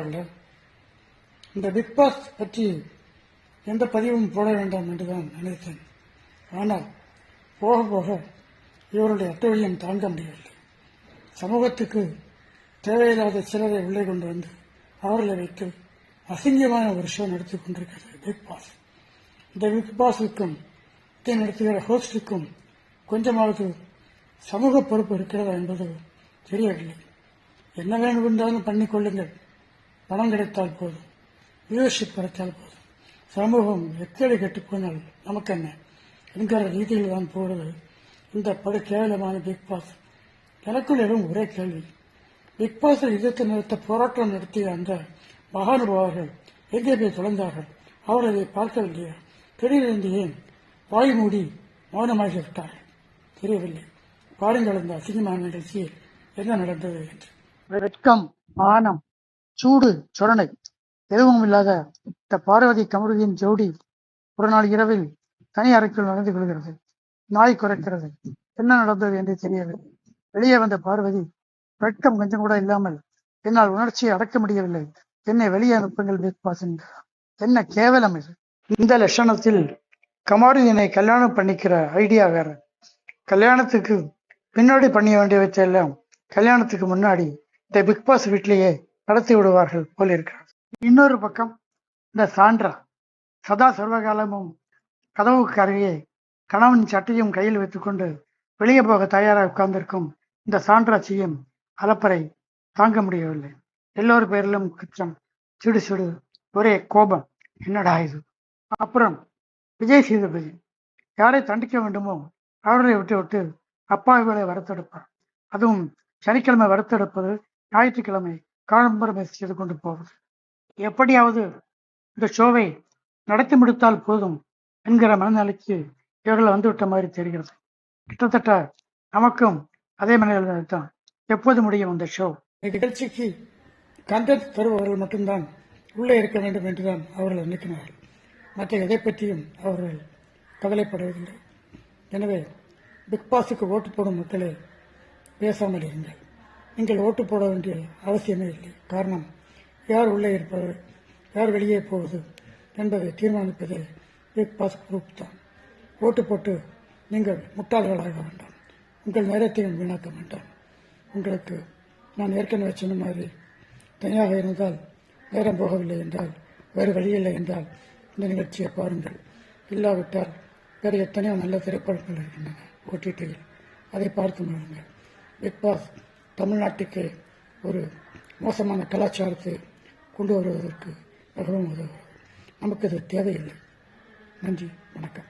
பரவாயில்ல. இந்த big pass பற்றி எந்த பதிவும் போட வேண்டாம் என்றுதான் நினைத்தேன். ஆனால் போக போக இவருடைய அட்டூழியம் தாங்க முடியவில்லை. சமூகத்துக்கு தேவையில்லாத சிலரை உள்ளே கொண்டு வந்து அவர்களை வைத்து அசிங்கமான ஒரு ஷோ நடத்தி கொண்டிருக்கிறது பிக் பாஸ். இந்த பிக் பாஸுக்கும் இதை நடத்துகிற ஹோஸ்டுக்கும் கொஞ்சமாவது சமூக பொறுப்பு இருக்கிறதா என்பது தெரியவில்லை. என்ன வேண்டும் என்றாலும் பண்ணிக்கொள்ளுங்கள், பணம் கிடைத்தால் போதும், வியூவர்ஷிப் கிடைத்தால் போதும், சமூகம் எத்தனை கெட்டுப்போனால் நமக்கு என்ன என்கிற ரீதியில் தான் போடுவது இந்த படு கேவலமான பிக் பாஸ். எனக்குள் எழும் ஒரே கேள்வி, பிக் பாஸை எதிர்த்து நிறுத்த போராட்டம் நடத்திய அந்த மகானுபாவர்கள் எங்கே போய் தொலைந்தார்கள்? அவர் அதை பார்க்கவில்லையா? திடீரென்று ஏன் வாய் மூடி மௌனமாகிவிட்டார்கள்? தெரியவில்லை. பாருங்கள் இந்த அசிங்கமான நிகழ்ச்சியில் என்ன நடந்தது என்று. வெட்கம், மானம், சூடு, சொரணை எதுவும் இல்லாத இந்த பார்வதி கமருதியின் ஜோடி ஒரு நாள் இரவில் தனி அறைக்குள் நடந்து கொள்கிறது. நாய் குறைக்கிறது. என்ன நடந்தது என்று தெரியவில்லை. வெளியே வந்த பார்வதி, வெட்கம் கொஞ்சம் கூட இல்லாமல், என்னால் உணர்ச்சியை அடக்க முடியவில்லை, என்னை வெளியே அனுப்புங்கள் பிக் பாஸ் என்கிறார். என்ன கேவலம் இது! இந்த லட்சணத்தில் கமாருதீனை கல்யாணம் பண்ணிக்கிற ஐடியா வேற. கல்யாணத்துக்கு பின்னாடி பண்ண வேண்டியவற்றையெல்லாம் கல்யாணத்துக்கு முன்னாடி இந்த பிக் பாஸ் வீட்டிலேயே நடத்தி விடுவார்கள் போல் இருக்கிறார். இன்னொரு பக்கம் இந்த சாண்ட்ரா சதா சர்வகாலமும் கதவுக்கு அருகே கணவன் சட்டையும் கையில் வைத்துக்கொண்டு வெளியே போக தயாராக உட்கார்ந்திருக்கும் இந்த சாண்ட்ரா செய்யும் அலப்பறை தாங்க முடியவில்லை. எல்லோரு பேரிலும் குற்றம், சிடு சிடு, ஒரே கோபம். என்னடா இது! அப்புறம் விஜய் சேதுபதி யாரை தண்டிக்க வேண்டுமோ அவர்களை விட்டு விட்டு அப்பாவிகளை வறுத்தெடுப்பார். அதுவும் சனிக்கிழமை வறுத்தெடுப்பது, ஞாயிற்றுக்கிழமை காம்பரமைஸ் செய்து கொண்டு போவது. எப்படியாவது இந்த ஷோவை நடத்தி முடித்தால் போதும் என்கிற மனநிலைக்கு இவர்கள் வந்துவிட்ட மாதிரி தெரிகிறது. கிட்டத்தட்ட நமக்கும் அதே மனநிலை தான். எப்போது முடியும் அந்த ஷோ? நிகழ்ச்சிக்கு கண்டென்ட் தருபவர்கள் மட்டும்தான் உள்ளே இருக்க வேண்டும் என்றுதான் அவர்கள் நினைக்கிறார்கள். மற்ற எதை பற்றியும் அவர்கள் கவலைப்படுவதில்லை. எனவே பிக் பாஸுக்கு ஓட்டு போடும் மக்களே, பேசாமல் இருங்கள். நீங்கள் ஓட்டு போட வேண்டிய அவசியமே இல்லை. காரணம், யார் உள்ளே இருப்பது, யார் வெளியே போவது என்பதை தீர்மானிப்பதே பிக் பாஸ் குரூப் தான். ஓட்டு போட்டு நீங்கள் முட்டாள்களாக வேண்டாம், உங்கள் நேரத்தையும் வீணாக்க வேண்டாம். உங்களுக்கு நான் ஏற்கனவே சொன்ன மாதிரி தனியாக இருந்தால், நேரம் போகவில்லை என்றால், வேறு வழியில்லை என்றால் இந்த நிகழ்ச்சியை பாருங்கள். இல்லாவிட்டால் வேறு எத்தனையோ நல்ல திரைப்படங்கள் இருக்கின்றன OTT-யில், அதை பார்த்து பாருங்கள். பிக் பாஸ் தமிழ்நாட்டுக்கு ஒரு மோசமான கலாச்சாரத்தை கொண்டு வருவதற்கு மிகவும் உதவுகிறது. நமக்கு அது தேவையில்லை. நன்றி, வணக்கம்.